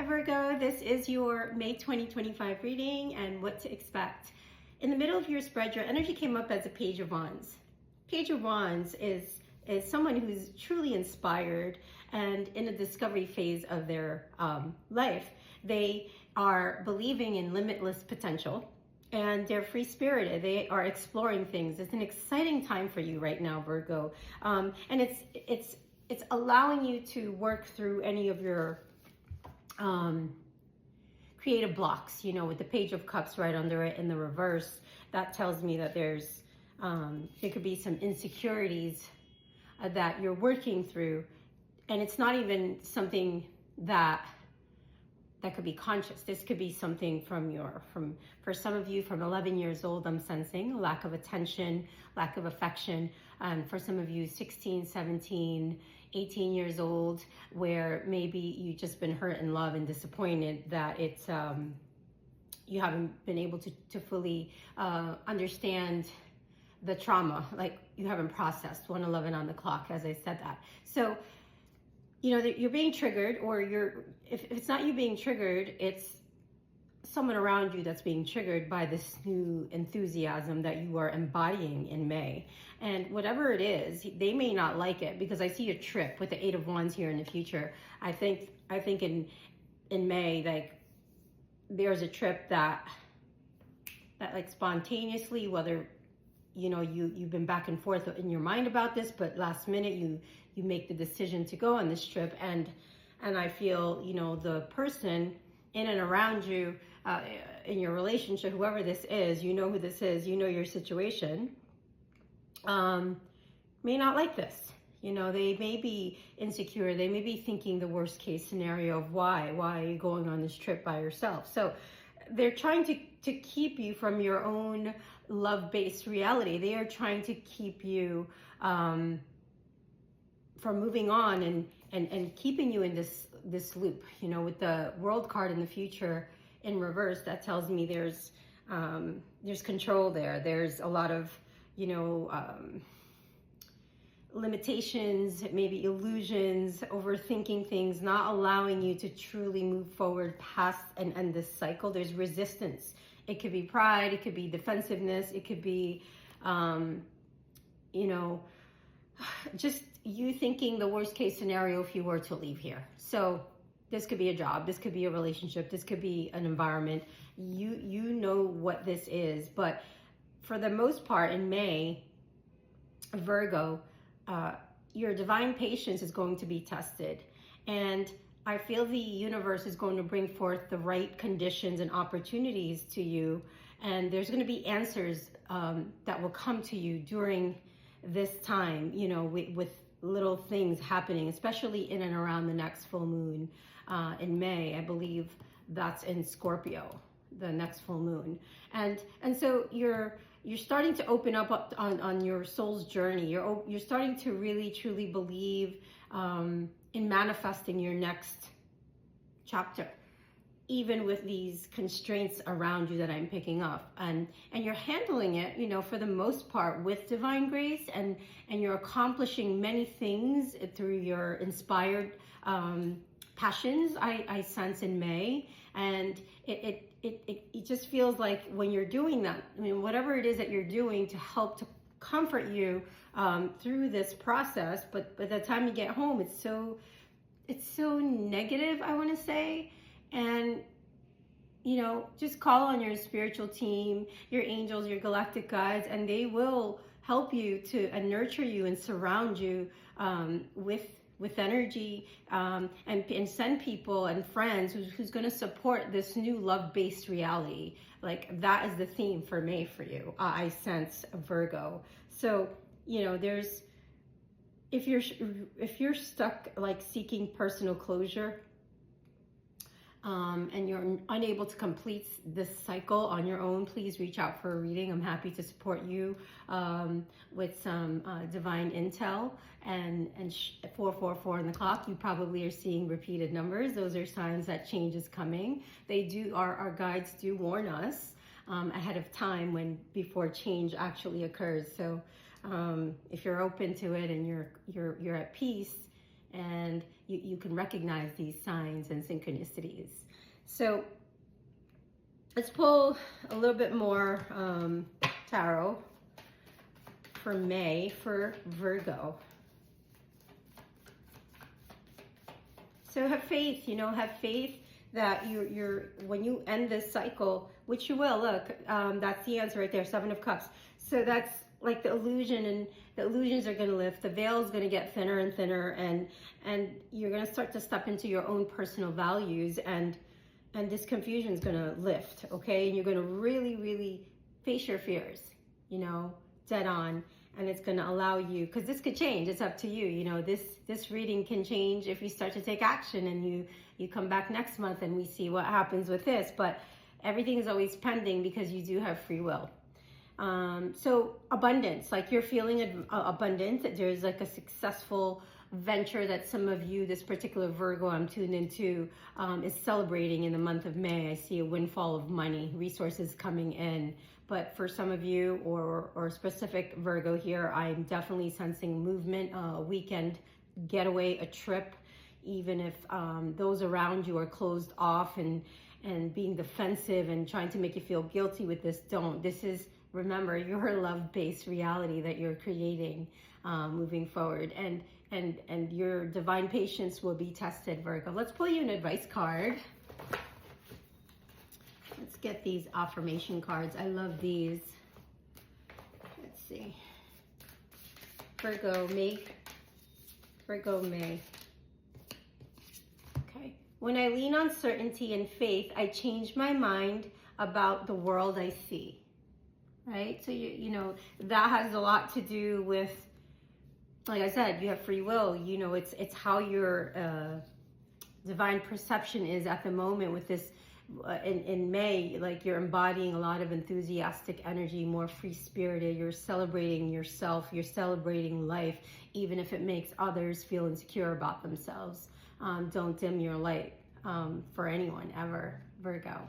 Virgo, this is your May 2025 reading and what to expect. In the middle of your spread, your energy came up as a Page of Wands. Page of Wands is someone who's truly inspired and in a discovery phase of their life. They are believing in limitless potential and they're free-spirited. They are exploring things. It's an exciting time for you right now, Virgo. And it's allowing you to work through any of your creative blocks, with the Page of Cups right under it in the reverse. That tells me that there could be some insecurities that you're working through, and it's not even something that could be conscious. This could be something for some of you from 11 years old, I'm sensing lack of attention, lack of affection. For some of you 16, 17, 18 years old, where maybe you've just been hurt in love and disappointed that it's you haven't been able to fully understand the trauma, like you haven't processed 111 on the clock, as I said that. So you're being triggered, or if it's not you being triggered, it's someone around you that's being triggered by this new enthusiasm that you are embodying in May. And whatever it is, they may not like it, because I see a trip with the Eight of Wands here in the future. I think in May, like, there's a trip that like spontaneously, whether you've been back and forth in your mind about this, but last minute you make the decision to go on this trip, and I feel the person in and around you in your relationship, whoever this is, who this is, your situation, may not like this. They may be insecure. They may be thinking the worst case scenario of why are you going on this trip by yourself? So they're trying to keep you from your own love-based reality. They are trying to keep you from moving on and keeping you in this loop. With the World card in the future in reverse, that tells me there's control there. There's a lot of limitations, maybe illusions, overthinking things, not allowing you to truly move forward past and end this cycle. There's resistance. It could be pride, it could be defensiveness, it could be just you thinking the worst case scenario if you were to leave here. So this could be a job, this could be a relationship, this could be an environment. You know what this is. But for the most part in May, Virgo, your divine patience is going to be tested. And I feel the universe is going to bring forth the right conditions and opportunities to you. And there's going to be answers that will come to you during this time, with little things happening, especially in and around the next full moon in May. I believe that's in Scorpio, the next full moon. And so you're starting to open up on your soul's journey. You're starting to really, truly believe in manifesting your next chapter, even with these constraints around you that I'm picking up. And you're handling it, for the most part with divine grace, and you're accomplishing many things through your inspired passions, I sense in May. And it just feels like when you're doing that, whatever it is that you're doing to help to comfort you through this process, but by the time you get home, it's so negative, I want to say. And just call on your spiritual team, your angels, your galactic guides, and they will help you and nurture you and surround you with energy, and send people and friends who's going to support this new love-based reality. Like, that is the theme for May for you, I sense, Virgo. So there's, if you're stuck like seeking personal closure, and you're unable to complete this cycle on your own, please reach out for a reading. I'm happy to support you with some divine intel. And 444 on the clock, you probably are seeing repeated numbers. Those are signs that change is coming. Our guides do warn us ahead of time before change actually occurs. So if you're open to it and you're at peace and you can recognize these signs and synchronicities. So let's pull a little bit more tarot for May for Virgo. So have faith, have faith that you're when you end this cycle, which you will, look, that's the answer right there, 7 of Cups. So that's like the illusion, and the illusions are going to lift. The veil is going to get thinner and thinner, and you're going to start to step into your own personal values, and this confusion is going to lift, okay? And you're going to really, really face your fears, dead on. And it's going to allow you, because this could change. It's up to you. This reading can change if you start to take action, and you come back next month and we see what happens with this. But everything is always pending because you do have free will. So abundance, like you're feeling abundant. There's like a successful venture that some of you, this particular Virgo I'm tuned into, is celebrating in the month of May. I see a windfall of money, resources coming in. But for some of you, or specific Virgo here, I'm definitely sensing movement, a weekend getaway, a trip, even if those around you are closed off and being defensive and trying to make you feel guilty with this. Don't. This is, remember, your love-based reality that you're creating moving forward. And your divine patience will be tested, Virgo. Let's pull you an advice card. Let's get these affirmation cards. I love these. Let's see. Virgo May. Virgo May. Okay. When I lean on certainty and faith, I change my mind about the world I see. Right? So, that has a lot to do with, like I said, you have free will. It's how your divine perception is at the moment with this. In May, like you're embodying a lot of enthusiastic energy, more free-spirited. You're celebrating yourself. You're celebrating life, even if it makes others feel insecure about themselves. Don't dim your light for anyone ever, Virgo.